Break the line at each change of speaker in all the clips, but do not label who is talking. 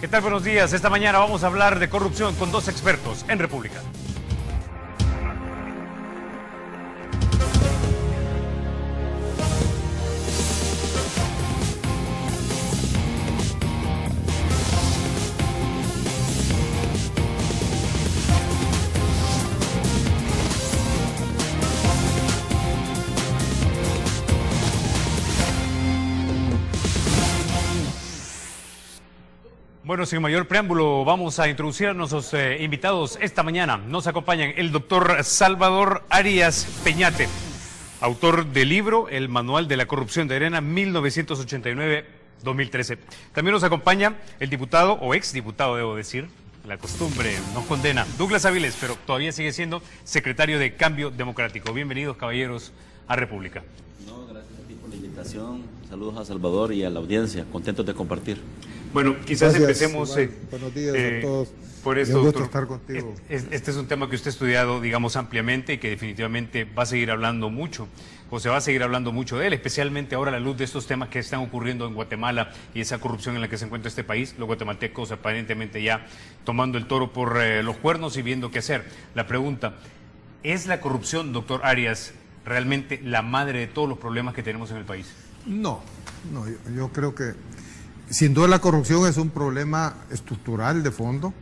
¿Qué tal? Buenos días. Esta mañana vamos a hablar de corrupción con dos expertos en República. Bueno, sin mayor preámbulo, vamos a introducir a nuestros invitados esta mañana. Nos acompañan el doctor Salvador Arias Peñate, autor del libro El Manual de la Corrupción de Arena 1989-2013. También nos acompaña el diputado, o exdiputado debo decir, la costumbre nos condena, Douglas Avilés, pero todavía sigue siendo secretario de Cambio Democrático. Bienvenidos, caballeros, a República.
No, gracias a ti por la invitación. Saludos a Salvador y a la audiencia. Contentos de compartir.
Bueno, quizás
gracias,
empecemos
buenos días a todos.
por esto,
un gusto
doctor.
estar contigo.
Este es un tema que usted ha estudiado, digamos, ampliamente y que definitivamente va a seguir hablando mucho, o se va a seguir hablando mucho de él, especialmente ahora a la luz de estos temas que están ocurriendo en Guatemala y esa corrupción en la que se encuentra este país, los guatemaltecos aparentemente ya tomando el toro por los cuernos y viendo qué hacer. La pregunta, ¿es la corrupción, doctor Arias, realmente la madre de todos los problemas que tenemos en el país?
No, yo creo que sin duda la corrupción es un problema estructural de fondo,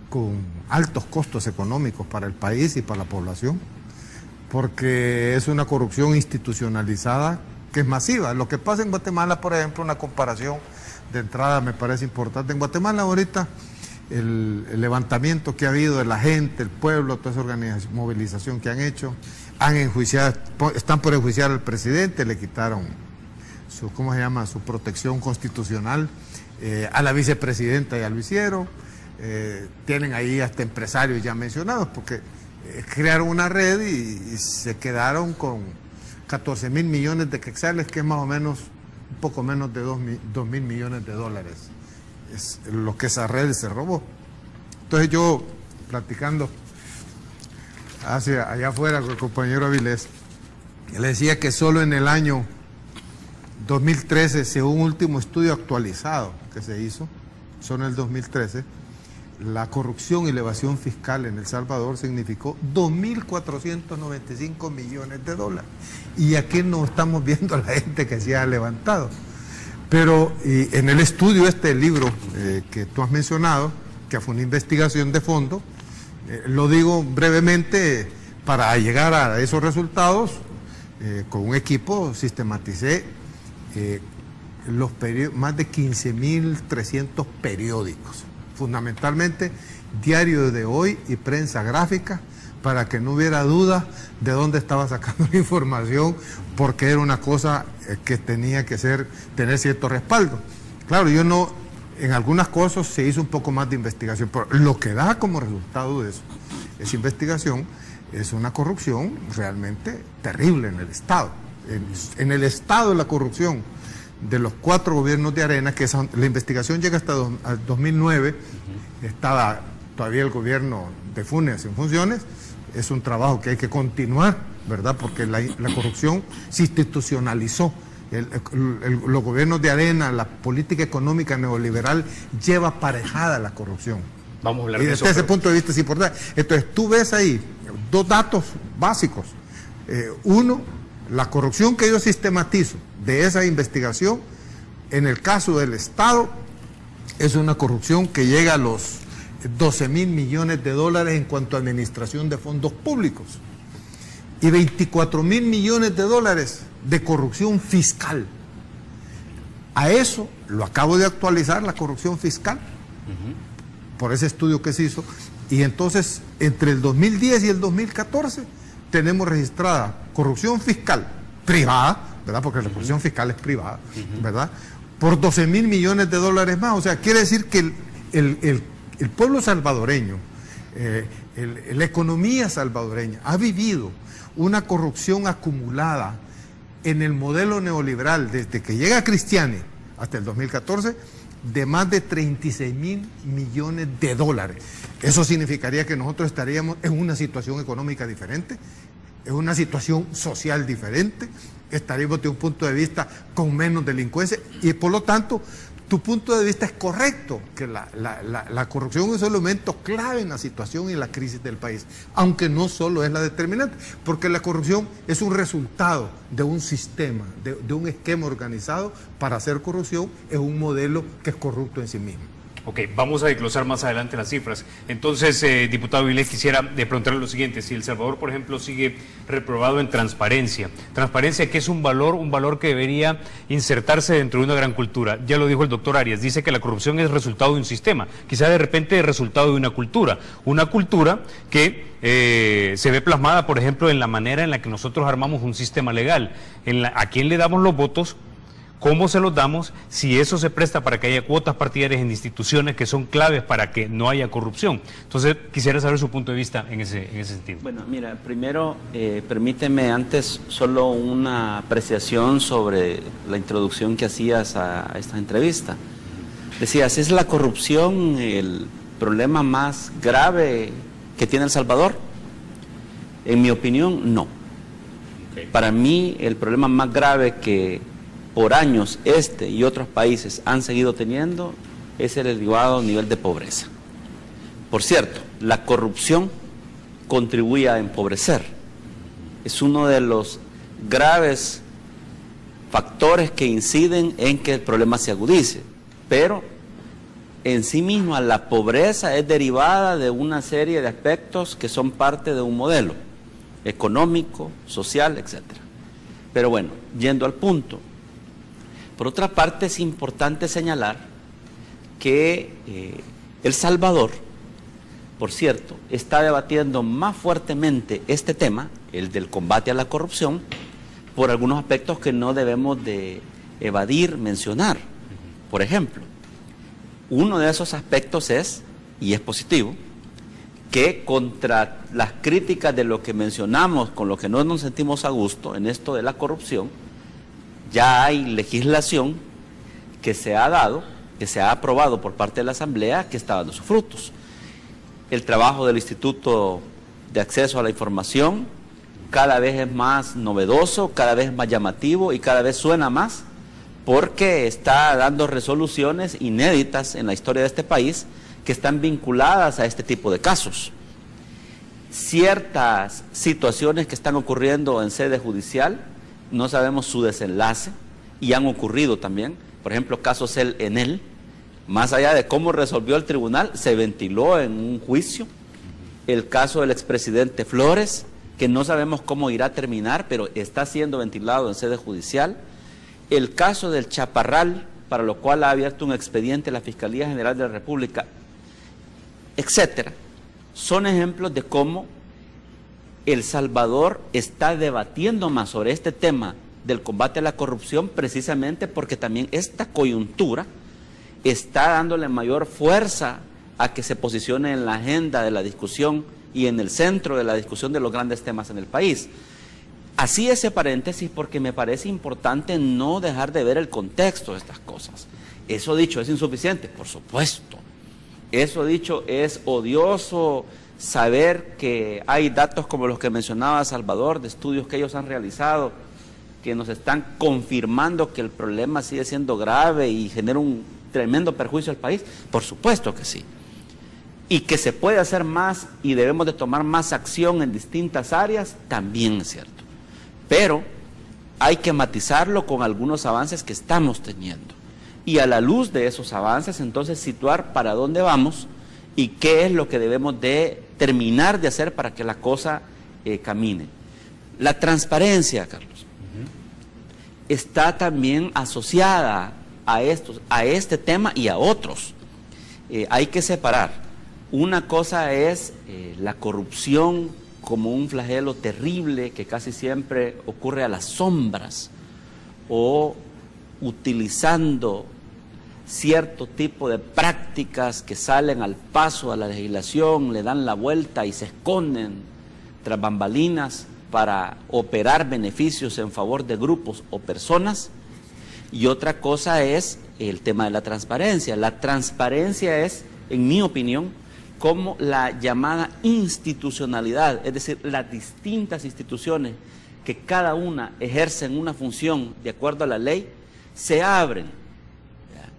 con altos costos económicos para el país y para la población, porque es una corrupción institucionalizada que es masiva. Lo que pasa en Guatemala, por ejemplo, una comparación de entrada me parece importante. En Guatemala ahorita el levantamiento que ha habido de la gente, el pueblo, toda esa movilización que han hecho, están por enjuiciar al presidente, le quitaron su protección constitucional, a la vicepresidenta ya lo hicieron, tienen ahí hasta empresarios ya mencionados, porque crearon una red y se quedaron con 14,000 millones de quetzales, que es más o menos, un poco menos de 2,000 millones de dólares, es lo que esa red se robó. Entonces yo, platicando allá afuera con el compañero Avilés, le decía que solo en el año 2013, según un último estudio actualizado que se hizo, solo en el 2013, la corrupción y la evasión fiscal en El Salvador significó 2.495 millones de dólares. Y aquí no estamos viendo a la gente que se ha levantado. Pero en el estudio el libro que tú has mencionado, que fue una investigación de fondo, lo digo brevemente, para llegar a esos resultados, con un equipo sistematicé más de 15.300 periódicos, fundamentalmente Diario de Hoy y prensa gráfica, para que no hubiera duda de dónde estaba sacando la información, porque era una cosa que tenía que tener cierto respaldo. Claro, en algunas cosas se hizo un poco más de investigación, pero lo que da como resultado de eso, esa investigación, es una corrupción realmente terrible en el Estado. En el Estado de la corrupción de los 4 gobiernos de Arena, que la investigación llega hasta 2009, estaba todavía el gobierno de Funes en funciones, es un trabajo que hay que continuar, ¿verdad? Porque la corrupción se institucionalizó. Los gobiernos de Arena, la política económica neoliberal lleva aparejada la corrupción.
Vamos a hablar
y
de
desde
eso,
ese punto de vista es importante. Entonces tú ves ahí 2 datos básicos. Uno, la corrupción que yo sistematizo de esa investigación, en el caso del Estado, es una corrupción que llega a los 12,000 millones de dólares en cuanto a administración de fondos públicos y 24,000 millones de dólares de corrupción fiscal. A eso lo acabo de actualizar, la corrupción fiscal, por ese estudio que se hizo, y entonces entre el 2010 y el 2014 tenemos registrada corrupción fiscal privada, ¿verdad? Porque la corrupción fiscal es privada, ¿verdad? Por 12,000 millones de dólares más. O sea, quiere decir que el pueblo salvadoreño, la economía salvadoreña ha vivido una corrupción acumulada en el modelo neoliberal desde que llega Cristiani hasta el 2014 de más de 36,000 millones de dólares. Eso significaría que nosotros estaríamos en una situación económica diferente, en una situación social diferente, estaríamos de un punto de vista con menos delincuencia y por lo tanto tu punto de vista es correcto, que la corrupción es un elemento clave en la situación y en la crisis del país, aunque no solo es la determinante, porque la corrupción es un resultado de un sistema, de un esquema organizado para hacer corrupción, es un modelo que es corrupto en sí mismo.
Ok, vamos a desglosar más adelante las cifras. Entonces, diputado Vilés, quisiera preguntarle lo siguiente. Si El Salvador, por ejemplo, sigue reprobado en transparencia que es un valor que debería insertarse dentro de una gran cultura. Ya lo dijo el doctor Arias, dice que la corrupción es resultado de un sistema, quizá de repente es resultado de una cultura que se ve plasmada, por ejemplo, en la manera en la que nosotros armamos un sistema legal, a quién le damos los votos, cómo se los damos, si eso se presta para que haya cuotas partidarias en instituciones que son claves para que no haya corrupción. Entonces, quisiera saber su punto de vista en ese sentido.
Bueno, mira, primero, permíteme antes solo una apreciación sobre la introducción que hacías a esta entrevista. Decías, ¿es la corrupción el problema más grave que tiene El Salvador? En mi opinión, no. Okay. Para mí, el problema más grave que por años este y otros países han seguido teniendo es el elevado nivel de pobreza. Por cierto, la corrupción contribuye a empobrecer. Es uno de los graves factores que inciden en que el problema se agudice, pero en sí misma la pobreza es derivada de una serie de aspectos que son parte de un modelo económico, social, etc. Pero bueno, yendo al punto. Por otra parte, es importante señalar que El Salvador, por cierto, está debatiendo más fuertemente este tema, el del combate a la corrupción, por algunos aspectos que no debemos de evadir, mencionar. Por ejemplo, uno de esos aspectos es, y es positivo, que contra las críticas de lo que mencionamos, con lo que no nos sentimos a gusto en esto de la corrupción, ya hay legislación que se ha dado, que se ha aprobado por parte de la Asamblea, que está dando sus frutos. El trabajo del Instituto de Acceso a la Información cada vez es más novedoso, cada vez es más llamativo y cada vez suena más, porque está dando resoluciones inéditas en la historia de este país que están vinculadas a este tipo de casos. Ciertas situaciones que están ocurriendo en sede judicial, no sabemos su desenlace, y han ocurrido también, por ejemplo, casos en él, más allá de cómo resolvió el tribunal, se ventiló en un juicio, el caso del expresidente Flores, que no sabemos cómo irá a terminar, pero está siendo ventilado en sede judicial, el caso del Chaparral, para lo cual ha abierto un expediente la Fiscalía General de la República, etcétera. Son ejemplos de cómo El Salvador está debatiendo más sobre este tema del combate a la corrupción, precisamente porque también esta coyuntura está dándole mayor fuerza a que se posicione en la agenda de la discusión y en el centro de la discusión de los grandes temas en el país. Así ese paréntesis, porque me parece importante no dejar de ver el contexto de estas cosas. Eso dicho, ¿es insuficiente? Por supuesto. Eso dicho, es odioso saber que hay datos como los que mencionaba Salvador, de estudios que ellos han realizado, que nos están confirmando que el problema sigue siendo grave y genera un tremendo perjuicio al país. Por supuesto que sí. Y que se puede hacer más y debemos de tomar más acción en distintas áreas, también es cierto. Pero hay que matizarlo con algunos avances que estamos teniendo. Y a la luz de esos avances, entonces situar para dónde vamos y qué es lo que debemos de terminar de hacer para que la cosa camine. La transparencia, Carlos, está también asociada a este tema y a otros. Hay que separar. Una cosa es la corrupción como un flagelo terrible que casi siempre ocurre a las sombras o utilizando cierto tipo de prácticas que salen al paso a la legislación, le dan la vuelta y se esconden tras bambalinas para operar beneficios en favor de grupos o personas. Y otra cosa es el tema de la transparencia. La transparencia es, en mi opinión, como la llamada institucionalidad, es decir, las distintas instituciones que cada una ejercen una función de acuerdo a la ley, se abren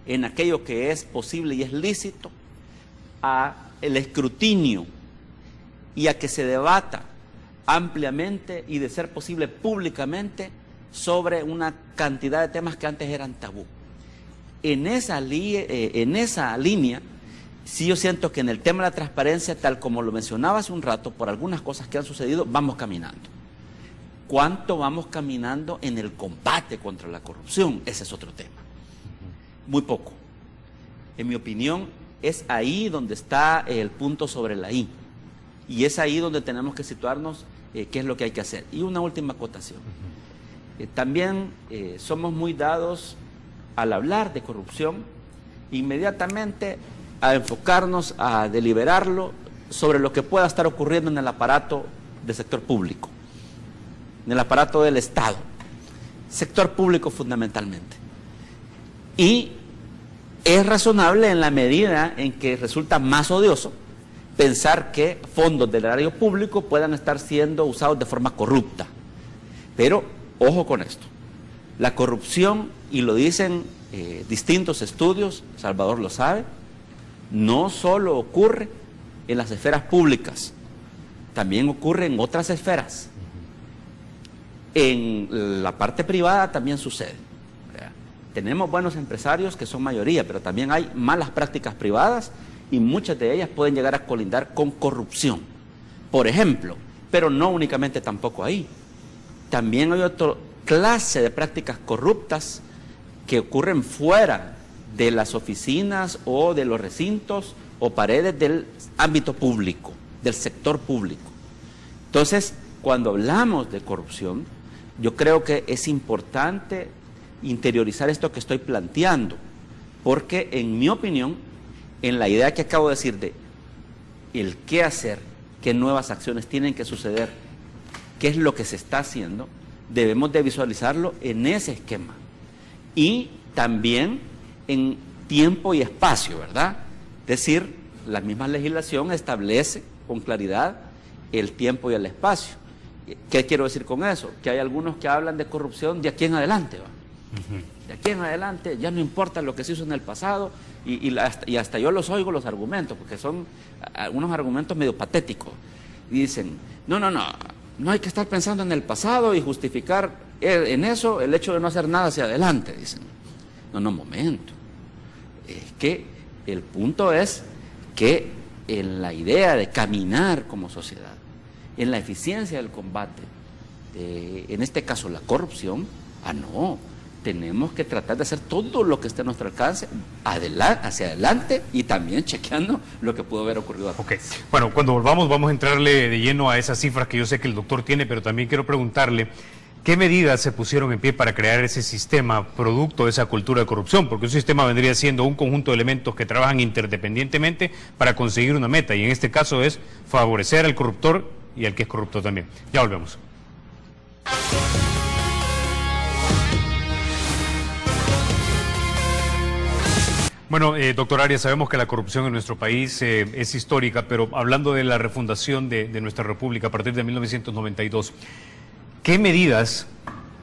en aquello que es posible y es lícito, a el escrutinio y a que se debata ampliamente y, de ser posible, públicamente sobre una cantidad de temas que antes eran tabú. En esa línea, sí yo siento que en el tema de la transparencia, tal como lo mencionaba hace un rato, por algunas cosas que han sucedido, vamos caminando. ¿Cuánto vamos caminando en el combate contra la corrupción? Ese es otro tema. Muy poco. En mi opinión, es ahí donde está el punto sobre la I. Y es ahí donde tenemos que situarnos qué es lo que hay que hacer. Y una última acotación. También somos muy dados, al hablar de corrupción, inmediatamente a enfocarnos, a deliberarlo sobre lo que pueda estar ocurriendo en el aparato del sector público, en el aparato del Estado, sector público fundamentalmente. Y es razonable en la medida en que resulta más odioso pensar que fondos del erario público puedan estar siendo usados de forma corrupta. Pero, ojo con esto, la corrupción, y lo dicen distintos estudios, Salvador lo sabe, no solo ocurre en las esferas públicas, también ocurre en otras esferas. En la parte privada también sucede. Tenemos buenos empresarios que son mayoría, pero también hay malas prácticas privadas y muchas de ellas pueden llegar a colindar con corrupción, por ejemplo, pero no únicamente tampoco ahí. También hay otra clase de prácticas corruptas que ocurren fuera de las oficinas o de los recintos o paredes del ámbito público, del sector público. Entonces, cuando hablamos de corrupción, yo creo que es importante interiorizar esto que estoy planteando, porque en mi opinión, en la idea que acabo de decir de el qué hacer, qué nuevas acciones tienen que suceder, qué es lo que se está haciendo, debemos de visualizarlo en ese esquema. Y también en tiempo y espacio, ¿verdad? Es decir, la misma legislación establece con claridad el tiempo y el espacio. ¿Qué quiero decir con eso? Que hay algunos que hablan de corrupción de aquí en adelante, ¿va? De aquí en adelante ya no importa lo que se hizo en el pasado y hasta yo los oigo los argumentos, porque son algunos argumentos medio patéticos. Y dicen, no hay que estar pensando en el pasado y justificar en eso el hecho de no hacer nada hacia adelante, dicen. Momento. Es que el punto es que en la idea de caminar como sociedad, en la eficiencia del combate, en este caso la corrupción, tenemos que tratar de hacer todo lo que esté a nuestro alcance hacia adelante y también chequeando lo que pudo haber ocurrido.
Ok, bueno, cuando volvamos vamos a entrarle de lleno a esas cifras que yo sé que el doctor tiene, pero también quiero preguntarle ¿qué medidas se pusieron en pie para crear ese sistema producto de esa cultura de corrupción? Porque un sistema vendría siendo un conjunto de elementos que trabajan interdependientemente para conseguir una meta, y en este caso es favorecer al corruptor y al que es corrupto también. Ya volvemos. Bueno, doctor Arias, sabemos que la corrupción en nuestro país es histórica, pero hablando de la refundación de nuestra república a partir de 1992, ¿qué medidas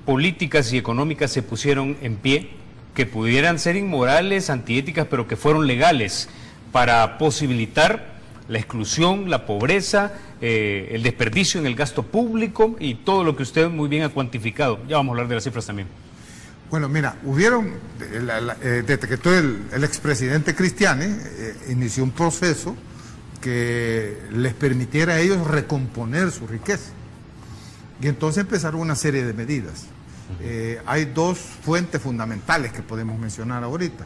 políticas y económicas se pusieron en pie que pudieran ser inmorales, antiéticas, pero que fueron legales para posibilitar la exclusión, la pobreza, el desperdicio en el gasto público y todo lo que usted muy bien ha cuantificado? Ya vamos a hablar de las cifras también.
Bueno, mira, desde que el expresidente Cristiani inició un proceso que les permitiera a ellos recomponer su riqueza. Y entonces empezaron una serie de medidas. Hay dos fuentes fundamentales que podemos mencionar ahorita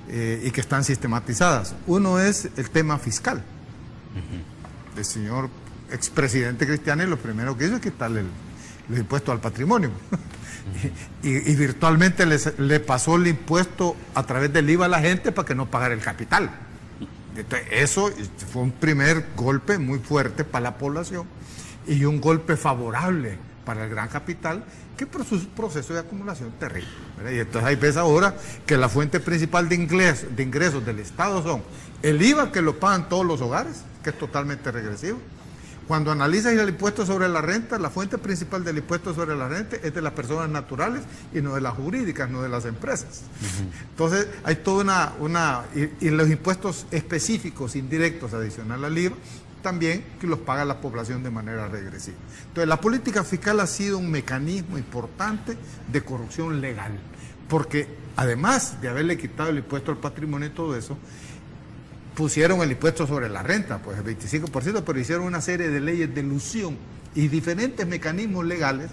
y que están sistematizadas. Uno es el tema fiscal. El señor expresidente Cristiani lo primero que hizo es quitarle el impuesto al patrimonio. Y virtualmente le pasó el impuesto a través del IVA a la gente para que no pagara el capital. Entonces, eso fue un primer golpe muy fuerte para la población y un golpe favorable para el gran capital, que por su proceso de acumulación terrible, ¿verdad? Y entonces ahí ves ahora que la fuente principal de ingresos del Estado son el IVA, que lo pagan todos los hogares, que es totalmente regresivo, Cuando analizas el impuesto sobre la renta, la fuente principal del impuesto sobre la renta es de las personas naturales y no de las jurídicas, no de las empresas. Entonces, hay toda y los impuestos específicos, indirectos, adicional al IVA, también que los paga la población de manera regresiva. Entonces, la política fiscal ha sido un mecanismo importante de corrupción legal, porque además de haberle quitado el impuesto al patrimonio y todo eso, pusieron el impuesto sobre la renta, pues el 25%, pero hicieron una serie de leyes de elusión y diferentes mecanismos legales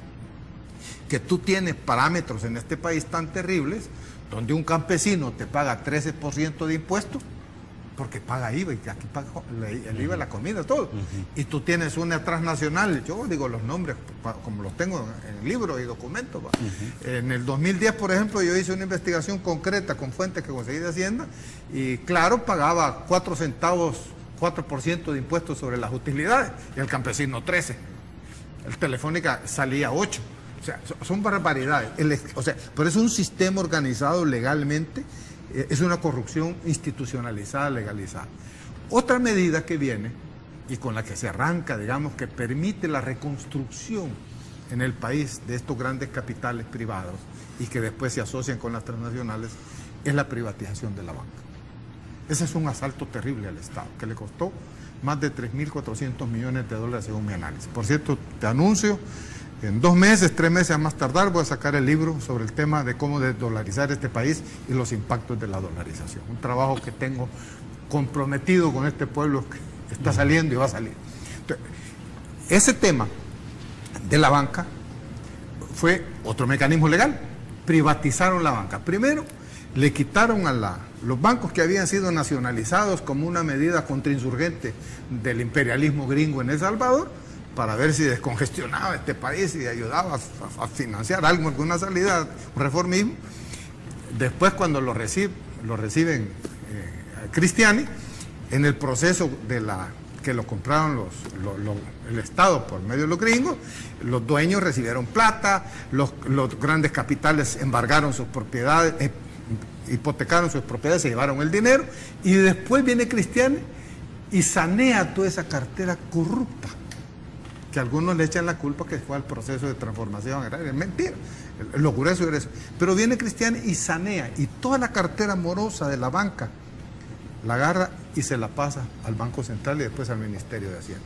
que tú tienes parámetros en este país tan terribles, donde un campesino te paga 13% de impuestos, porque paga IVA, y aquí paga el IVA de la comida, todo. Y tú tienes una transnacional, yo digo los nombres como los tengo en el libro y documentos. En el 2010, por ejemplo, yo hice una investigación concreta con fuentes que conseguí de Hacienda, y claro, pagaba 4 centavos, 4% de impuestos sobre las utilidades, y el campesino 13. El Telefónica salía 8. O sea, son barbaridades. Pero es un sistema organizado legalmente. Es una corrupción institucionalizada, legalizada. Otra medida que viene y con la que se arranca, digamos, que permite la reconstrucción en el país de estos grandes capitales privados y que después se asocian con las transnacionales, es la privatización de la banca. Ese es un asalto terrible al Estado, que le costó más de 3.400 millones de dólares según mi análisis. Por cierto, te anuncio, en 2 meses, 3 meses a más tardar, voy a sacar el libro sobre el tema de cómo desdolarizar este país y los impactos de la dolarización. Un trabajo que tengo comprometido con este pueblo que está saliendo y va a salir. Entonces, ese tema de la banca fue otro mecanismo legal. Privatizaron la banca. Primero, le quitaron a los bancos que habían sido nacionalizados como una medida contrainsurgente del imperialismo gringo en El Salvador, para ver si descongestionaba este país y ayudaba a financiar algo, alguna salida, un reformismo. Después, cuando lo reciben Cristiani, en el proceso que lo compraron el Estado por medio de los gringos, los dueños recibieron plata, los grandes capitales embargaron sus propiedades, hipotecaron sus propiedades, se llevaron el dinero, y después viene Cristiani y sanea toda esa cartera corrupta, que algunos le echan la culpa que fue al proceso de transformación agraria. Es mentira, lo grueso era eso. Pero viene Cristiani y sanea, y toda la cartera morosa de la banca la agarra y se la pasa al Banco Central y después al Ministerio de Hacienda.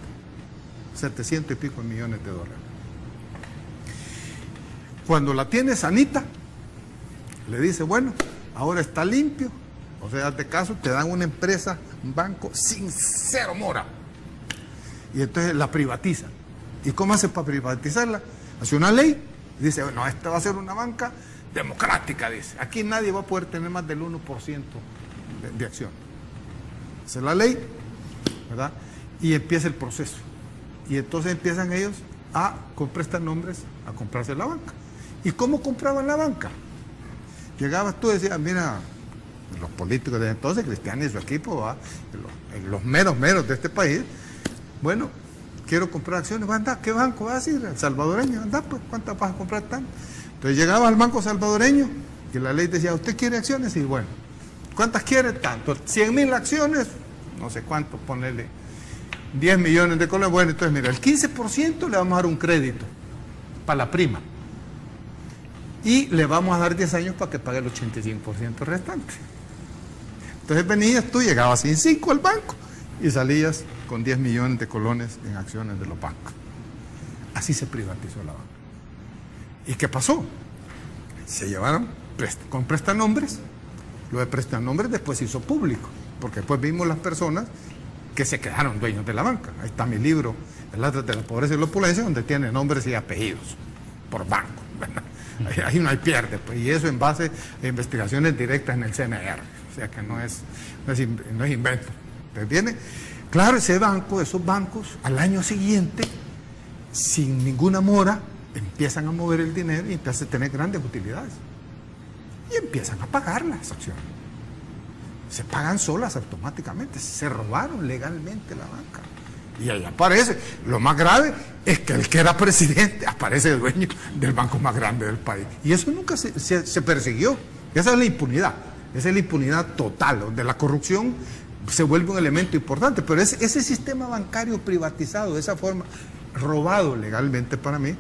700 y pico millones de dólares. Cuando la tiene sanita, le dice, bueno, ahora está limpio, o sea, de caso, te dan una empresa, un banco, sin cero mora. Y entonces la privatiza. ¿Y cómo hace para privatizarla? Hace una ley, dice, bueno, esta va a ser una banca democrática, dice. Aquí nadie va a poder tener más del 1% de acción. Esa es la ley, ¿verdad? Y empieza el proceso. Y entonces empiezan ellos con prestanombres a comprarse la banca. ¿Y cómo compraban la banca? Llegabas tú y decías, mira, los políticos de entonces, Cristiani y su equipo, los meros de este país, bueno, quiero comprar acciones, anda, ¿qué banco vas a ir? El salvadoreño, anda, pues, ¿cuántas vas a comprar tanto? Entonces llegabas al banco salvadoreño y la ley decía, ¿usted quiere acciones? Y bueno, ¿cuántas quiere? Tanto, 100.000 acciones, no sé cuánto, ponerle 10 millones de colones. Bueno, entonces mira, el 15% le vamos a dar un crédito para la prima y le vamos a dar 10 años para que pague el 85% restante. Entonces venías tú, llegabas sin 5 al banco y salías con 10 millones de colones en acciones de los bancos. Así se privatizó la banca. ¿Y qué pasó? Se llevaron con prestanombres. Lo de prestanombres después se hizo público, porque después vimos las personas que se quedaron dueños de la banca. Ahí está mi libro, El Atlas de la Pobreza y la Opulencia, donde tiene nombres y apellidos por banco. Ahí no hay pierde, pues, y eso en base a investigaciones directas en el CNR. O sea que no es invento. Entonces viene, claro, esos bancos, al año siguiente, sin ninguna mora, empiezan a mover el dinero y empiezan a tener grandes utilidades. Y empiezan a pagar las acciones. Se pagan solas automáticamente. Se robaron legalmente la banca. Y ahí aparece. Lo más grave es que el que era presidente aparece el dueño del banco más grande del país. Y eso nunca se persiguió. Esa es la impunidad. Esa es la impunidad total, donde la corrupción se vuelve un elemento importante, pero ese sistema bancario privatizado, de esa forma, robado legalmente para mí,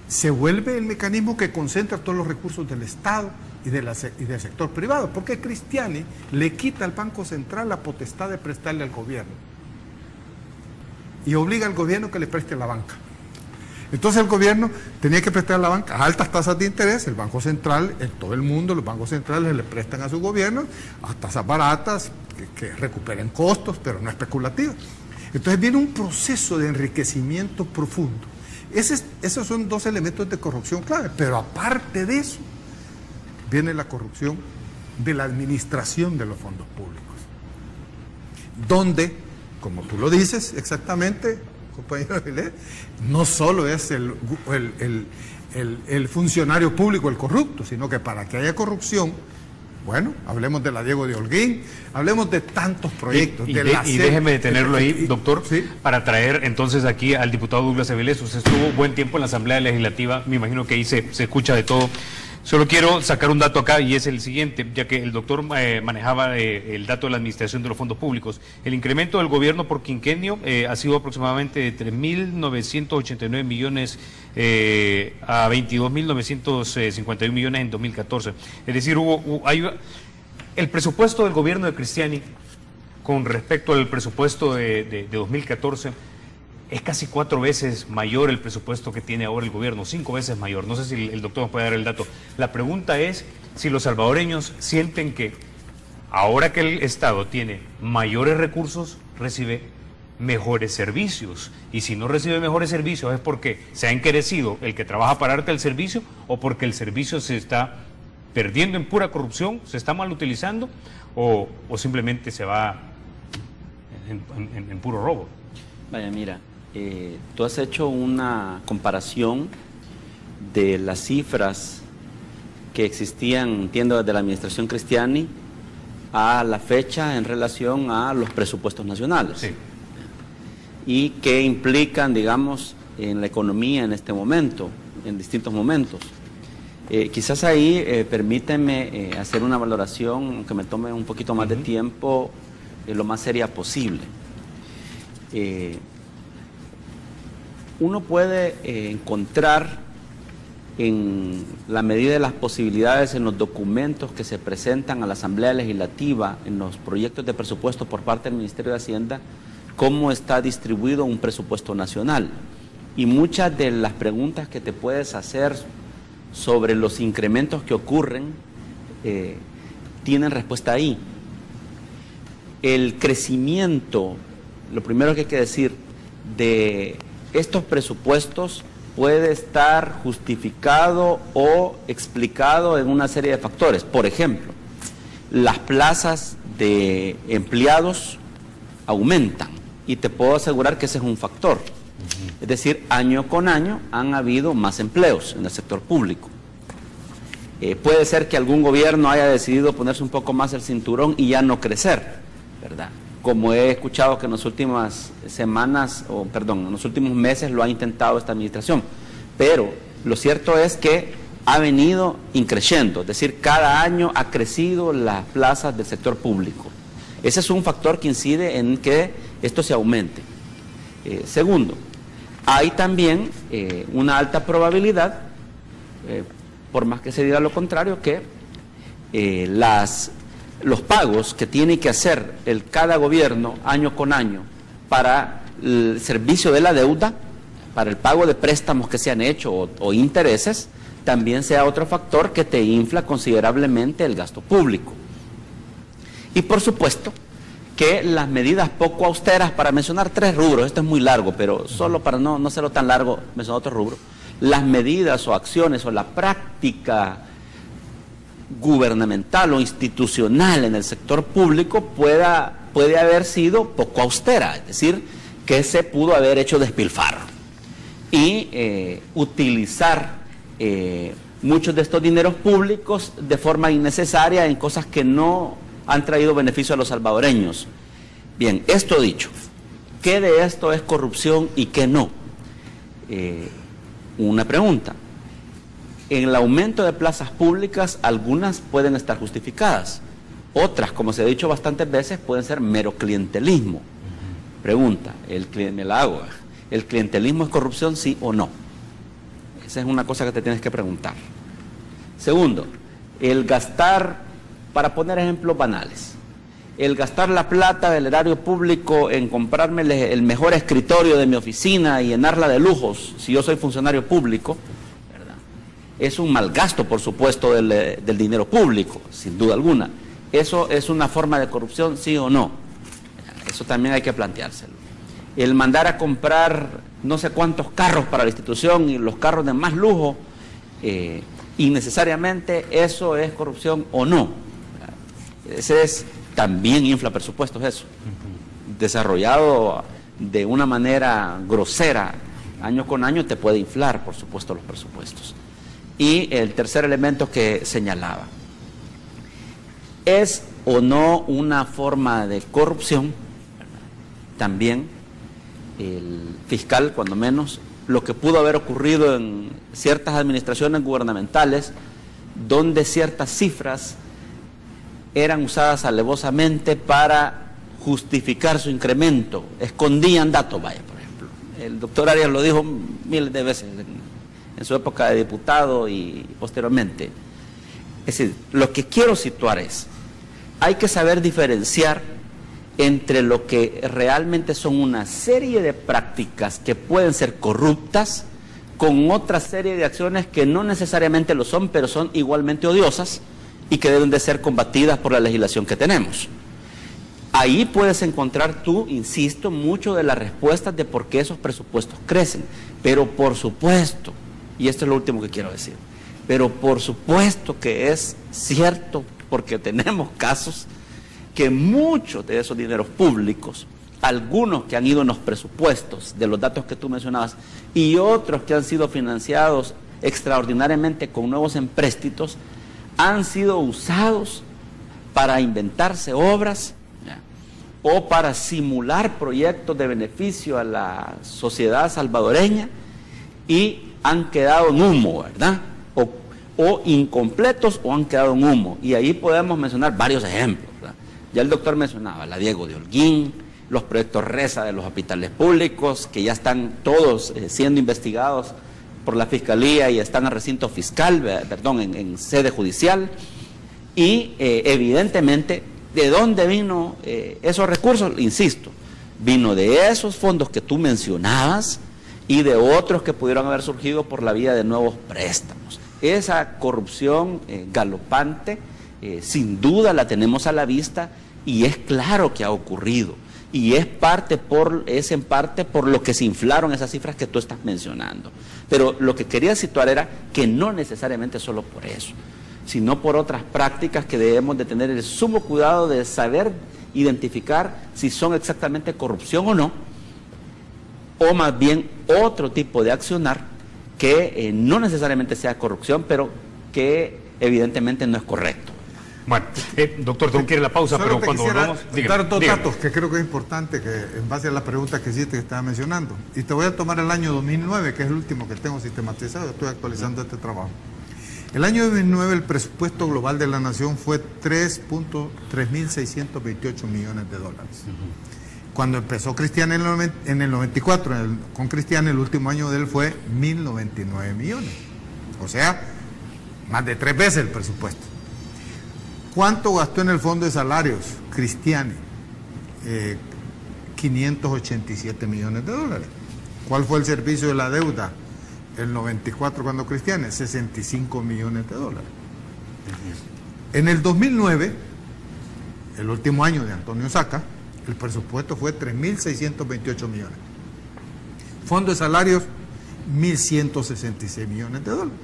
se vuelve el mecanismo que concentra todos los recursos del Estado y del sector privado, porque Cristiani le quita al Banco Central la potestad de prestarle al gobierno y obliga al gobierno que le preste a la banca. Entonces el gobierno tenía que prestar a la banca a altas tasas de interés, el Banco Central, en todo el mundo, los bancos centrales le prestan a su gobierno a tasas baratas, que recuperen costos, pero no especulativas. Entonces viene un proceso de enriquecimiento profundo. Esos son dos elementos de corrupción clave, pero aparte de eso, viene la corrupción de la administración de los fondos públicos, donde, como tú lo dices exactamente, compañero Avilés, no solo es el funcionario público el corrupto, sino que para que haya corrupción, bueno, hablemos de la Diego de Holguín, hablemos de tantos proyectos.
Y déjeme detenerlo ahí, doctor, ¿sí? Para traer entonces aquí al diputado Douglas Avilés. Usted estuvo buen tiempo en la Asamblea Legislativa, me imagino que ahí se escucha de todo. Solo quiero sacar un dato acá y es el siguiente, ya que el doctor manejaba el dato de la administración de los fondos públicos. El incremento del gobierno por quinquenio ha sido aproximadamente de 3.989 millones a 22.951 millones en 2014. Es decir, el presupuesto del gobierno de Cristiani con respecto al presupuesto de 2014 es casi 4 veces mayor el presupuesto que tiene ahora el gobierno, 5 veces mayor. No sé si el doctor nos puede dar el dato. La pregunta es si los salvadoreños sienten que ahora que el Estado tiene mayores recursos, recibe mejores servicios. Y si no recibe mejores servicios es porque se ha encarecido el que trabaja para darte el servicio o porque el servicio se está perdiendo en pura corrupción, se está mal utilizando o simplemente se va en puro robo.
Vaya, mira. Tú has hecho una comparación de las cifras que existían, entiendo, desde la administración Cristiani a la fecha en relación a los presupuestos nacionales.
Sí.
Y que implican, digamos, en la economía en este momento, en distintos momentos. Quizás ahí permíteme hacer una valoración, aunque me tome un poquito más de tiempo, lo más seria posible. Uno puede encontrar en la medida de las posibilidades en los documentos que se presentan a la Asamblea Legislativa, en los proyectos de presupuesto por parte del Ministerio de Hacienda, cómo está distribuido un presupuesto nacional. Y muchas de las preguntas que te puedes hacer sobre los incrementos que ocurren tienen respuesta ahí. El crecimiento, lo primero que hay que decir, de estos presupuestos puede estar justificado o explicado en una serie de factores. Por ejemplo, las plazas de empleados aumentan y te puedo asegurar que ese es un factor. Es decir, año con año han habido más empleos en el sector público. Puede ser que algún gobierno haya decidido ponerse un poco más el cinturón y ya no crecer, ¿verdad? Como he escuchado que en las últimas semanas, en los últimos meses lo ha intentado esta administración. Pero lo cierto es que ha venido increciendo, es decir, cada año ha crecido las plazas del sector público. Ese es un factor que incide en que esto se aumente. Segundo, hay también una alta probabilidad, por más que se diga lo contrario, que los pagos que tiene que hacer cada gobierno año con año para el servicio de la deuda, para el pago de préstamos que se han hecho o intereses, también sea otro factor que te infla considerablemente el gasto público. Y por supuesto que las medidas poco austeras, para mencionar 3 rubros, esto es muy largo, pero solo para no hacerlo tan largo, mencionar otro rubro, las medidas o acciones o la práctica gubernamental o institucional en el sector público puede haber sido poco austera, es decir, que se pudo haber hecho despilfarro y utilizar muchos de estos dineros públicos de forma innecesaria en cosas que no han traído beneficio a los salvadoreños. Bien, esto dicho, ¿qué de esto es corrupción y qué no? Una pregunta. En el aumento de plazas públicas, algunas pueden estar justificadas. Otras, como se ha dicho bastantes veces, pueden ser mero clientelismo. Pregunta, me la hago. ¿El clientelismo es corrupción, sí o no? Esa es una cosa que te tienes que preguntar. Segundo, el gastar, para poner ejemplos banales, el gastar la plata del erario público en comprarme el mejor escritorio de mi oficina y llenarla de lujos, si yo soy funcionario público, ¿verdad? Es un mal gasto, por supuesto, del dinero público, sin duda alguna. ¿Eso es una forma de corrupción, sí o no? Eso también hay que planteárselo. El mandar a comprar no sé cuántos carros para la institución y los carros de más lujo, innecesariamente, ¿eso es corrupción o no? Ese es, también infla presupuestos eso. Desarrollado de una manera grosera, año con año, te puede inflar, por supuesto, los presupuestos. Y el tercer elemento que señalaba, ¿es o no una forma de corrupción? También el fiscal, cuando menos, lo que pudo haber ocurrido en ciertas administraciones gubernamentales, donde ciertas cifras eran usadas alevosamente para justificar su incremento, escondían datos, vaya, por ejemplo. El doctor Arias lo dijo miles de veces en su época de diputado y posteriormente. Es decir, lo que quiero situar es, hay que saber diferenciar entre lo que realmente son una serie de prácticas que pueden ser corruptas con otra serie de acciones que no necesariamente lo son, pero son igualmente odiosas y que deben de ser combatidas por la legislación que tenemos. Ahí puedes encontrar tú, insisto, mucho de las respuestas de por qué esos presupuestos crecen. Pero por supuesto, y esto es lo último que quiero decir, pero por supuesto que es cierto, porque tenemos casos que muchos de esos dineros públicos, algunos que han ido en los presupuestos de los datos que tú mencionabas y otros que han sido financiados extraordinariamente con nuevos empréstitos, han sido usados para inventarse obras, ¿ya?, o para simular proyectos de beneficio a la sociedad salvadoreña y han quedado en humo, ¿verdad? O incompletos o han quedado en humo. Y ahí podemos mencionar varios ejemplos, ¿verdad? Ya el doctor mencionaba la Diego de Holguín, los proyectos RESA de los hospitales públicos, que ya están todos siendo investigados por la Fiscalía y están en recinto fiscal, en sede judicial. Y evidentemente, ¿de dónde vino esos recursos? Insisto, vino de esos fondos que tú mencionabas y de otros que pudieron haber surgido por la vía de nuevos préstamos. Esa corrupción galopante, sin duda la tenemos a la vista y es claro que ha ocurrido. Y es en parte por lo que se inflaron esas cifras que tú estás mencionando. Pero lo que quería situar era que no necesariamente solo por eso, sino por otras prácticas que debemos de tener el sumo cuidado de saber identificar si son exactamente corrupción o no, o más bien otro tipo de accionar que no necesariamente sea corrupción, pero que evidentemente no es correcto.
Bueno, doctor, tengo que ir a la pausa,
Solo
pero cuando volvamos...
dar dos datos que creo que es importante, que en base a la pregunta que hiciste que estaba mencionando. Y te voy a tomar el año 2009, que es el último que tengo sistematizado, estoy actualizando este trabajo. El año 2009 el presupuesto global de la nación fue 3.628 millones de dólares. Cuando empezó Cristian en el 94, con Cristian el último año de él fue 1.099 millones. O sea, más de 3 veces el presupuesto. ¿Cuánto gastó en el fondo de salarios Cristiani? 587 millones de dólares. ¿Cuál fue el servicio de la deuda? El 94 cuando Cristiani, 65 millones de dólares. En el 2009, el último año de Antonio Saca, el presupuesto fue 3.628 millones. Fondo de salarios, 1.166 millones de dólares.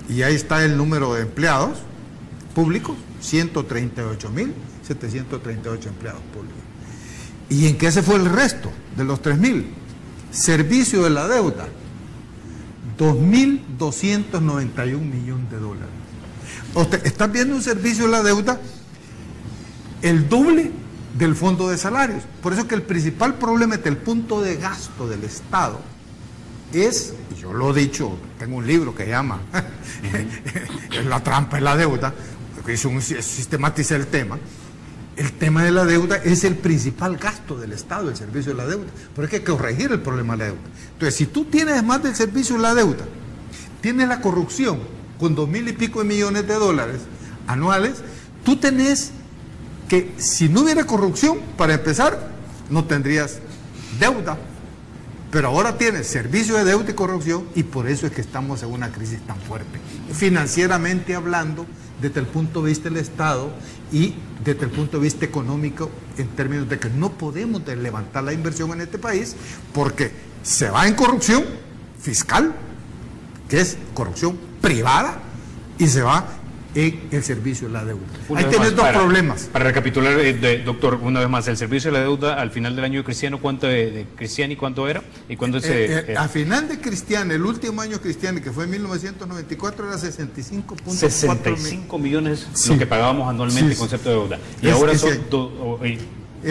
Y ahí está el número de empleados públicos, 138.738 empleados públicos. ¿Y en qué se fue el resto de los 3.000? Servicio de la deuda, 2.291 millones de dólares. ¿Estás viendo un servicio de la deuda? El doble del fondo de salarios. Por eso que el principal problema desde el punto de gasto del Estado es, y yo lo he dicho, tengo un libro que se llama La trampa y la deuda, que sistematiza el tema, El tema de la deuda es el principal gasto del Estado, el servicio de la deuda. Pero hay que corregir el problema de la deuda. Entonces, si tú tienes más del servicio de la deuda, tienes la corrupción con 2.000 y pico de millones de dólares anuales, tú tenés que, si no hubiera corrupción, para empezar, no tendrías deuda. Pero ahora tienes servicio de deuda y corrupción, y por eso es que estamos en una crisis tan fuerte. Financieramente hablando, desde el punto de vista del Estado y desde el punto de vista económico, en términos de que no podemos levantar la inversión en este país, porque se va en corrupción fiscal, que es corrupción privada, y se va en el servicio de la deuda. Ahí tienes dos problemas.
Para recapitular, doctor, una vez más, el servicio de la deuda al final del año de Cristiano, ¿cuánto de Cristiani cuánto era? ¿Y cuándo
a final de Cristiano, el último año Cristiani, que fue en 1994, era
65 millones
sí,
lo que pagábamos anualmente en concepto de deuda. Y ahora son...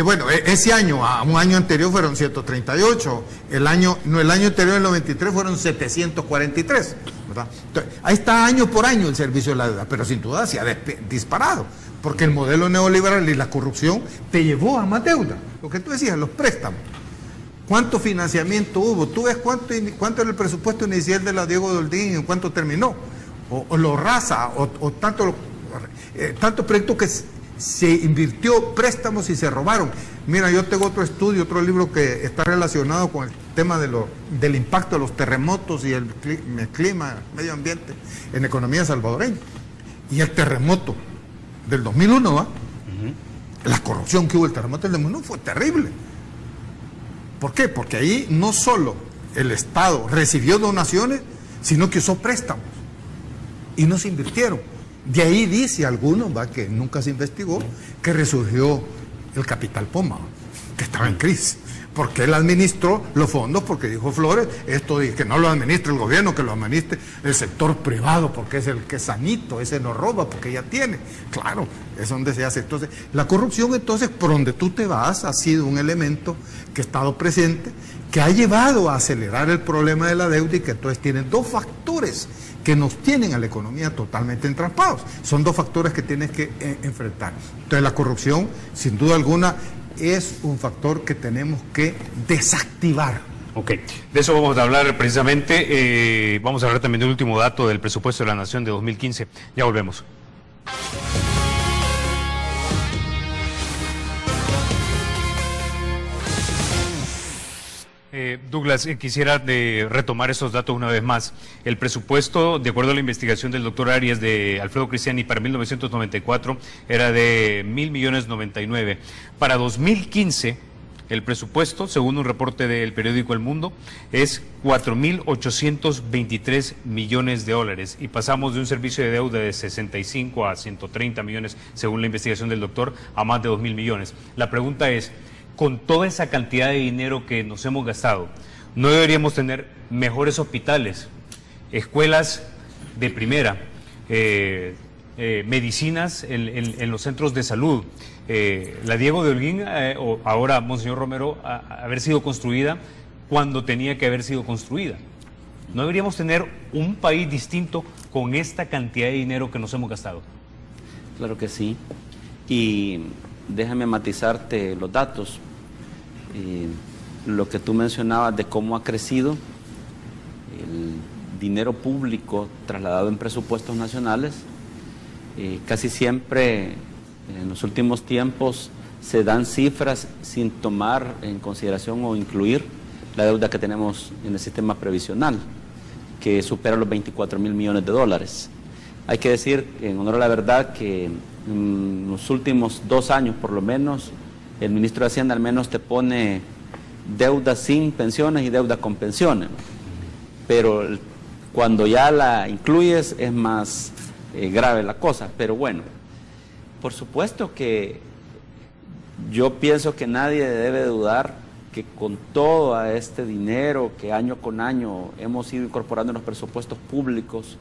bueno, ese año, a un año anterior fueron 138, el año anterior, el 93, fueron 743, ¿verdad? Entonces, ahí está año por año el servicio de la deuda, pero sin duda se ha disparado, porque el modelo neoliberal y la corrupción te llevó a más deuda. Lo que tú decías, los préstamos. ¿Cuánto financiamiento hubo? ¿Tú ves cuánto era el presupuesto inicial de la Diego Doldín y en cuánto terminó? O lo Raza, o tantos proyectos que se invirtió préstamos y se robaron. Mira, yo tengo otro estudio, otro libro que está relacionado con el tema del impacto de los terremotos y el clima, medio ambiente en la economía salvadoreña. Y el terremoto del 2001, ¿va? La corrupción que hubo, el terremoto del 2001 fue terrible. ¿Por qué? Porque ahí no solo el Estado recibió donaciones, sino que usó préstamos y no se invirtieron. De ahí dice algunos, ¿va?, que nunca se investigó, que resurgió el Capital Poma, que estaba en crisis, porque él administró los fondos, porque dijo Flores, esto de que no lo administre el gobierno, que lo administre el sector privado, porque es el que es sanito, ese no roba, porque ya tiene. Claro, es donde se hace. Entonces, la corrupción, entonces, por donde tú te vas, ha sido un elemento que ha estado presente, que ha llevado a acelerar el problema de la deuda, y que entonces tiene dos factores que nos tienen a la economía totalmente entrampados. Son dos factores que tienes que enfrentar. Entonces, la corrupción, sin duda alguna, es un factor que tenemos que desactivar.
Ok, de eso vamos a hablar precisamente. Vamos a hablar también del último dato del presupuesto de la Nación de 2015. Ya volvemos. Douglas, quisiera retomar esos datos una vez más. El presupuesto, de acuerdo a la investigación del doctor Arias de Alfredo Cristiani, para 1994 era de 1.000.099.000. Para 2015, el presupuesto, según un reporte del periódico El Mundo, es 4.823 millones de dólares. Y pasamos de un servicio de deuda de 65 a 130 millones, según la investigación del doctor, a más de 2.000 millones. La pregunta es, con toda esa cantidad de dinero que nos hemos gastado, ¿no deberíamos tener mejores hospitales, escuelas de primera, medicinas en los centros de salud? La Diego de Holguín, o ahora Monseñor Romero, haber sido construida cuando tenía que haber sido construida. ¿No deberíamos tener un país distinto con esta cantidad de dinero que nos hemos gastado?
Claro que sí. Y déjame matizarte los datos. Lo que tú mencionabas de cómo ha crecido el dinero público trasladado en presupuestos nacionales, casi siempre en los últimos tiempos se dan cifras sin tomar en consideración o incluir la deuda que tenemos en el sistema previsional, que supera los 24.000 millones de dólares. Hay que decir, en honor a la verdad, que en los últimos 2 años, por lo menos, el ministro de Hacienda al menos te pone deuda sin pensiones y deuda con pensiones. Pero cuando ya la incluyes es más grave la cosa. Pero bueno, por supuesto que yo pienso que nadie debe dudar que con todo este dinero que año con año hemos ido incorporando en los presupuestos públicos,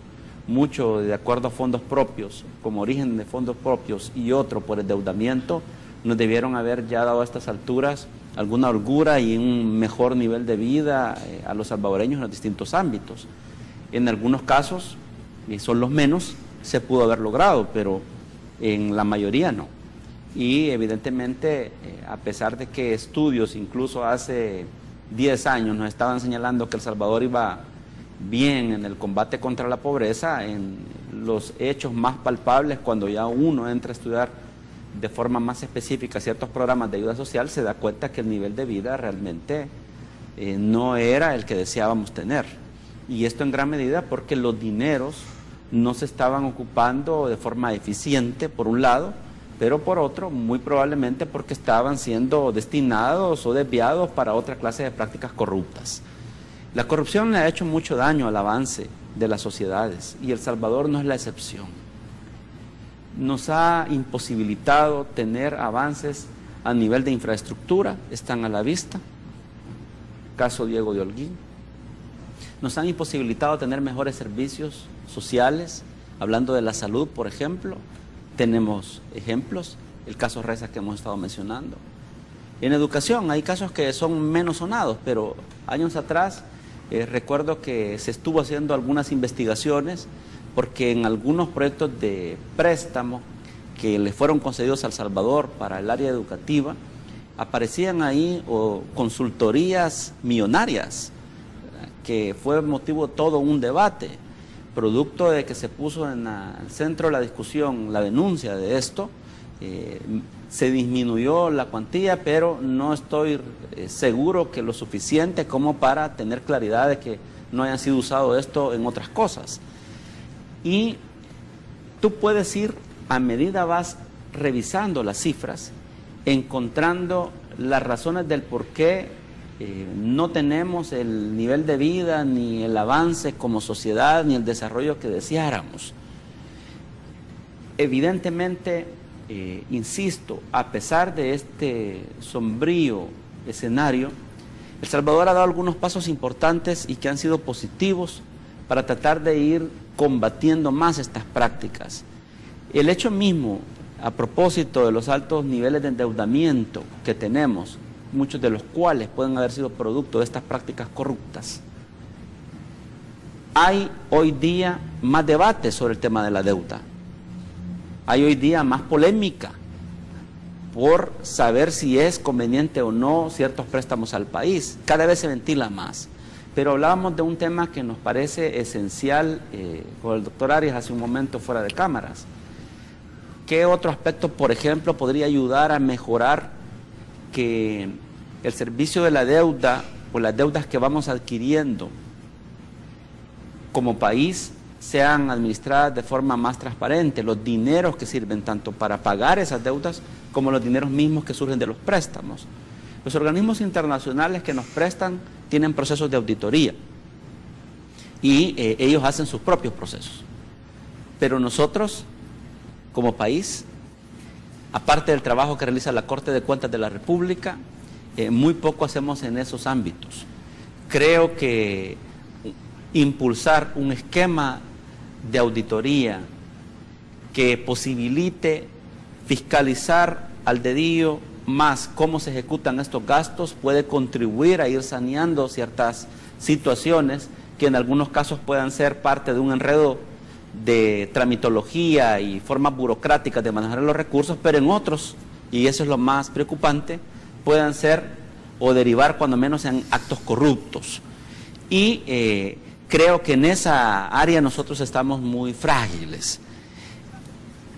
mucho de acuerdo a fondos propios, como origen de fondos propios, y otro por endeudamiento, nos debieron haber ya dado a estas alturas alguna holgura y un mejor nivel de vida a los salvadoreños en los distintos ámbitos. En algunos casos, y son los menos, se pudo haber logrado, pero en la mayoría no. y evidentemente, a pesar de que estudios incluso hace 10 años nos estaban señalando que El Salvador iba bien en el combate contra la pobreza, en los hechos más palpables, cuando ya uno entra a estudiar de forma más específica ciertos programas de ayuda social, se da cuenta que el nivel de vida realmente no era el que deseábamos tener. Y esto en gran medida porque los dineros no se estaban ocupando de forma eficiente, por un lado, pero por otro, muy probablemente porque estaban siendo destinados o desviados para otra clase de prácticas corruptas. La corrupción le ha hecho mucho daño al avance de las sociedades y El Salvador no es la excepción. Nos ha imposibilitado tener avances a nivel de infraestructura, están a la vista, caso Diego de Holguín. Nos han imposibilitado tener mejores servicios sociales, hablando de la salud, por ejemplo, tenemos ejemplos, el caso Reza que hemos estado mencionando. En educación hay casos que son menos sonados, pero años atrás recuerdo que se estuvo haciendo algunas investigaciones porque en algunos proyectos de préstamo que le fueron concedidos a El Salvador para el área educativa, aparecían ahí consultorías millonarias, que fue motivo de todo un debate, producto de que se puso en el centro de la discusión la denuncia de esto. Se disminuyó la cuantía, pero no estoy seguro que lo suficiente como para tener claridad de que no hayan sido usado esto en otras cosas. Y tú puedes ir, a medida vas revisando las cifras, encontrando las razones del por qué no tenemos el nivel de vida, ni el avance como sociedad, ni el desarrollo que deseáramos. Evidentemente, insisto, a pesar de este sombrío escenario, El Salvador ha dado algunos pasos importantes y que han sido positivos para tratar de ir combatiendo más estas prácticas. El hecho mismo, a propósito de los altos niveles de endeudamiento que tenemos, muchos de los cuales pueden haber sido producto de estas prácticas corruptas, hay hoy día más debate sobre el tema de la deuda. Hay hoy día más polémica por saber si es conveniente o no ciertos préstamos al país. Cada vez se ventila más. Pero hablábamos de un tema que nos parece esencial con el doctor Arias hace un momento fuera de cámaras. ¿Qué otro aspecto, por ejemplo, podría ayudar a mejorar que el servicio de la deuda o las deudas que vamos adquiriendo como país sean administradas de forma más transparente? Los dineros que sirven tanto para pagar esas deudas como los dineros mismos que surgen de los préstamos. Los organismos internacionales que nos prestan tienen procesos de auditoría y ellos hacen sus propios procesos. Pero nosotros, como país, aparte del trabajo que realiza la Corte de Cuentas de la República, muy poco hacemos en esos ámbitos. Creo que impulsar un esquema de auditoría que posibilite fiscalizar al dedillo más cómo se ejecutan estos gastos puede contribuir a ir saneando ciertas situaciones que en algunos casos puedan ser parte de un enredo de tramitología y formas burocráticas de manejar los recursos, pero en otros, y eso es lo más preocupante, puedan ser o derivar cuando menos en actos corruptos. Y creo que en esa área nosotros estamos muy frágiles.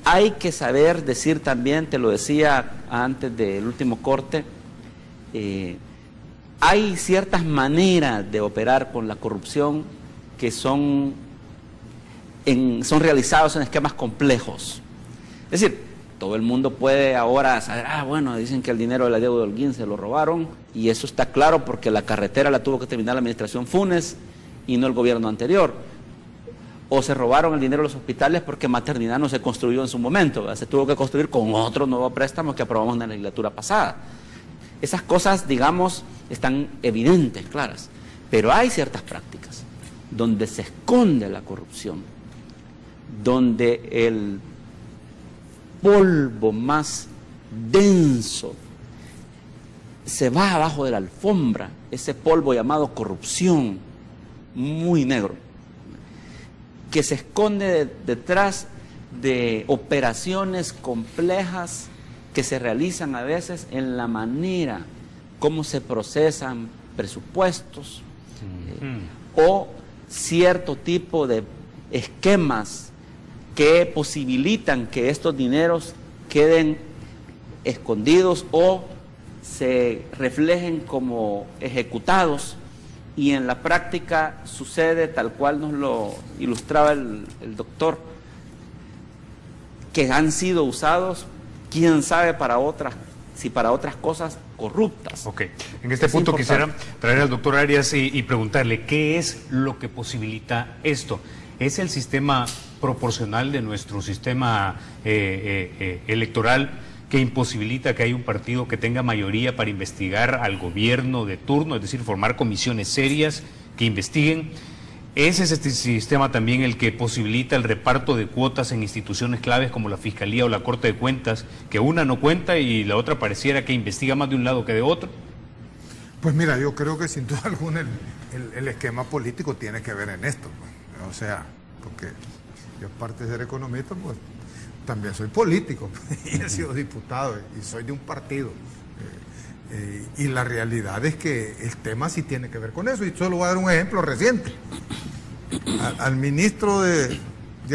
Hay que saber decir también, te lo decía antes del último corte, hay ciertas maneras de operar con la corrupción que son realizados en esquemas complejos. Es decir, todo el mundo puede ahora saber, bueno, dicen que el dinero de la deuda de Holguín se lo robaron, y eso está claro porque la carretera la tuvo que terminar la administración Funes y no el gobierno anterior. O se robaron el dinero de los hospitales porque maternidad no se construyó en su momento, se tuvo que construir con otro nuevo préstamo que aprobamos en la legislatura pasada. Esas cosas, digamos, están evidentes, claras, pero hay ciertas prácticas donde se esconde la corrupción, donde el polvo más denso se va abajo de la alfombra, ese polvo llamado corrupción, muy negro, que se esconde detrás de operaciones complejas que se realizan a veces en la manera como se procesan presupuestos o cierto tipo de esquemas que posibilitan que estos dineros queden escondidos o se reflejen como ejecutados, y en la práctica sucede tal cual nos lo ilustraba el doctor, que han sido usados, quién sabe para otras cosas corruptas.
Ok, en este punto quisiera traer al doctor Arias y preguntarle, ¿qué es lo que posibilita esto? ¿Es el sistema proporcional de nuestro sistema electoral que imposibilita que haya un partido que tenga mayoría para investigar al gobierno de turno, es decir, formar comisiones serias que investiguen? ¿Es este sistema también el que posibilita el reparto de cuotas en instituciones claves como la Fiscalía o la Corte de Cuentas, que una no cuenta y la otra pareciera que investiga más de un lado que de otro?
Pues mira, yo creo que sin duda alguna el esquema político tiene que ver en esto, pues. O sea, porque yo, aparte de ser economista, pues también soy político y he sido diputado y soy de un partido. Y la realidad es que el tema sí tiene que ver con eso. Y solo voy a dar un ejemplo reciente. Al ministro de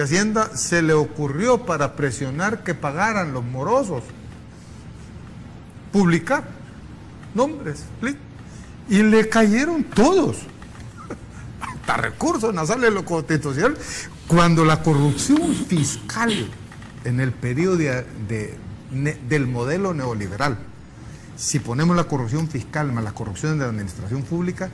Hacienda se le ocurrió, para presionar que pagaran los morosos, publicar nombres, y le cayeron todos, hasta recursos nasales de lo constitucional, cuando la corrupción fiscal en el periodo del modelo neoliberal, si ponemos la corrupción fiscal más la corrupción de la administración pública,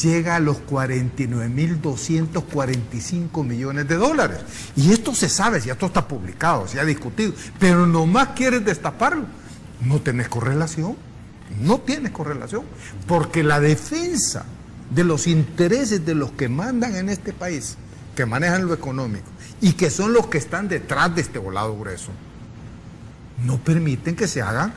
llega a los 49.245 millones de dólares. Y esto se sabe, si esto está publicado, se ha discutido, pero nomás quieres destaparlo. No tenés correlación, porque la defensa de los intereses de los que mandan en este país, que manejan lo económico y que son los que están detrás de este volado grueso, no permiten que se hagan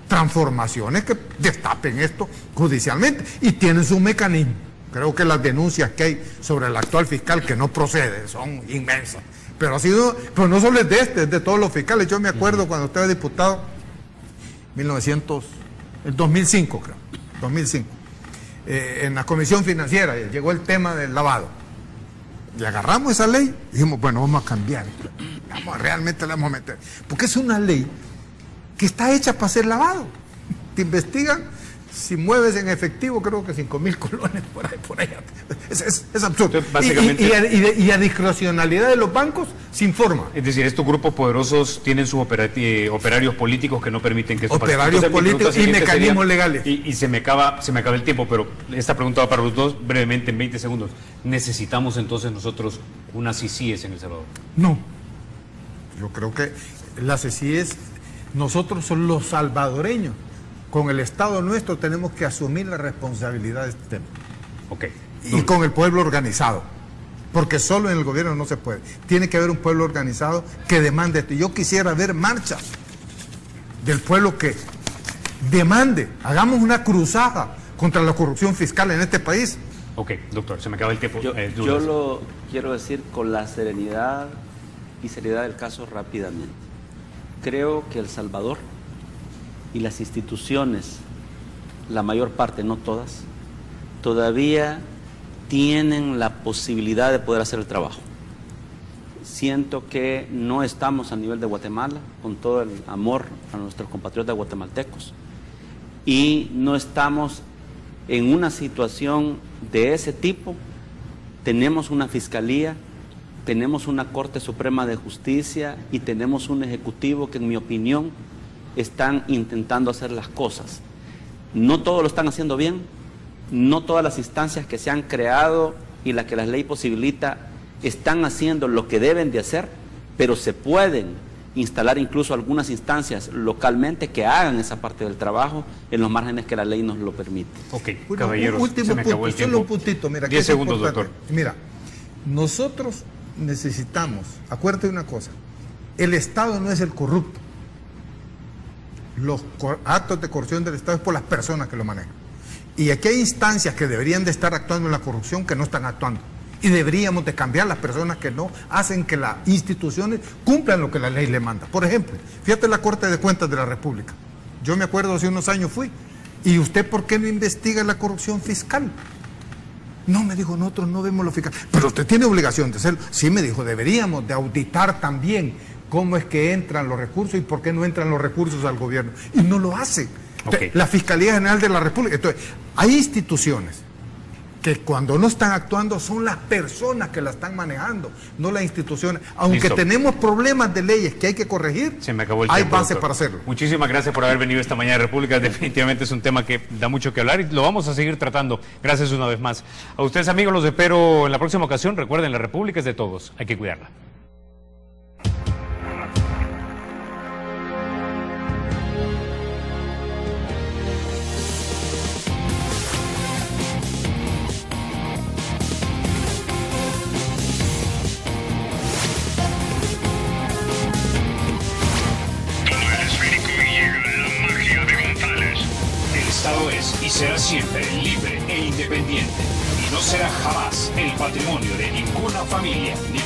transformaciones que destapen esto judicialmente, y tienen su mecanismo. Creo que las denuncias que hay sobre el actual fiscal, que no procede, son inmensas, pero ha sido, pero no solo es es de todos los fiscales. Yo me acuerdo cuando usted era diputado, el 2005 creo, 2005, en la Comisión Financiera llegó el tema del lavado, y agarramos esa ley y dijimos, bueno, vamos a cambiar, realmente la vamos a meter, porque es una ley que está hecha para ser lavado. Te investigan si mueves en efectivo, creo que 5.000 colones por allá. Es absurdo. Entonces, básicamente, y a discrecionalidad de los bancos se informa.
Es decir, estos grupos poderosos tienen sus operarios políticos que no permiten que eso pase.
Operarios políticos y mecanismos legales.
Y se me acaba el tiempo, pero esta pregunta va para los dos brevemente en 20 segundos. ¿Necesitamos entonces nosotros unas CICIES en El Salvador?
No. Yo creo que las CICIES, nosotros son los salvadoreños, con el Estado nuestro tenemos que asumir la responsabilidad de este tema.
Okay.
Y con el pueblo organizado, porque solo en el gobierno no se puede. Tiene que haber un pueblo organizado que demande esto. Yo quisiera ver marchas del pueblo que demande, hagamos una cruzada contra la corrupción fiscal en este país.
Ok, doctor, se me acaba el tiempo.
Yo lo quiero decir con la serenidad y seriedad del caso rápidamente. Creo que El Salvador y las instituciones, la mayor parte, no todas, todavía tienen la posibilidad de poder hacer el trabajo. Siento que no estamos a nivel de Guatemala, con todo el amor a nuestros compatriotas guatemaltecos, y no estamos en una situación de ese tipo. Tenemos una fiscalía, tenemos una Corte Suprema de Justicia y tenemos un Ejecutivo que, en mi opinión, están intentando hacer las cosas. No todos lo están haciendo bien, no todas las instancias que se han creado y las que la ley posibilita están haciendo lo que deben de hacer, pero se pueden instalar incluso algunas instancias localmente que hagan esa parte del trabajo en los márgenes que la ley nos lo permite.
Ok, caballeros,
último
se me acabó el tiempo.
Solo un puntito, mira,
10 segundos, doctor.
Mira, nosotros necesitamos, acuérdate de una cosa, el Estado no es el corrupto. Los actos de corrupción del Estado es por las personas que lo manejan. Y aquí hay instancias que deberían de estar actuando en la corrupción que no están actuando. Y deberíamos de cambiar las personas que no hacen que las instituciones cumplan lo que la ley le manda. Por ejemplo, fíjate la Corte de Cuentas de la República. Yo me acuerdo hace unos años fui. ¿Y usted por qué no investiga la corrupción fiscal? No, me dijo, nosotros no vemos lo fiscal. Pero usted tiene obligación de hacerlo. Sí, me dijo, deberíamos de auditar también cómo es que entran los recursos y por qué no entran los recursos al gobierno. Y no lo hacen. Entonces, la Fiscalía General de la República. Entonces, hay instituciones que cuando no están actuando son las personas que la están manejando, no las instituciones. Aunque
Listo.
tenemos problemas de leyes que hay que corregir,
Se me acabó el
hay
tiempo,
base
doctor.
para hacerlo.
Muchísimas gracias por haber venido esta mañana de República. Definitivamente es un tema que da mucho que hablar y lo vamos a seguir tratando. Gracias una vez más. A ustedes, amigos, los espero en la próxima ocasión. Recuerden, la República es de todos. Hay que cuidarla.
El Estado es y será siempre libre e independiente y no será jamás el patrimonio de ninguna familia ni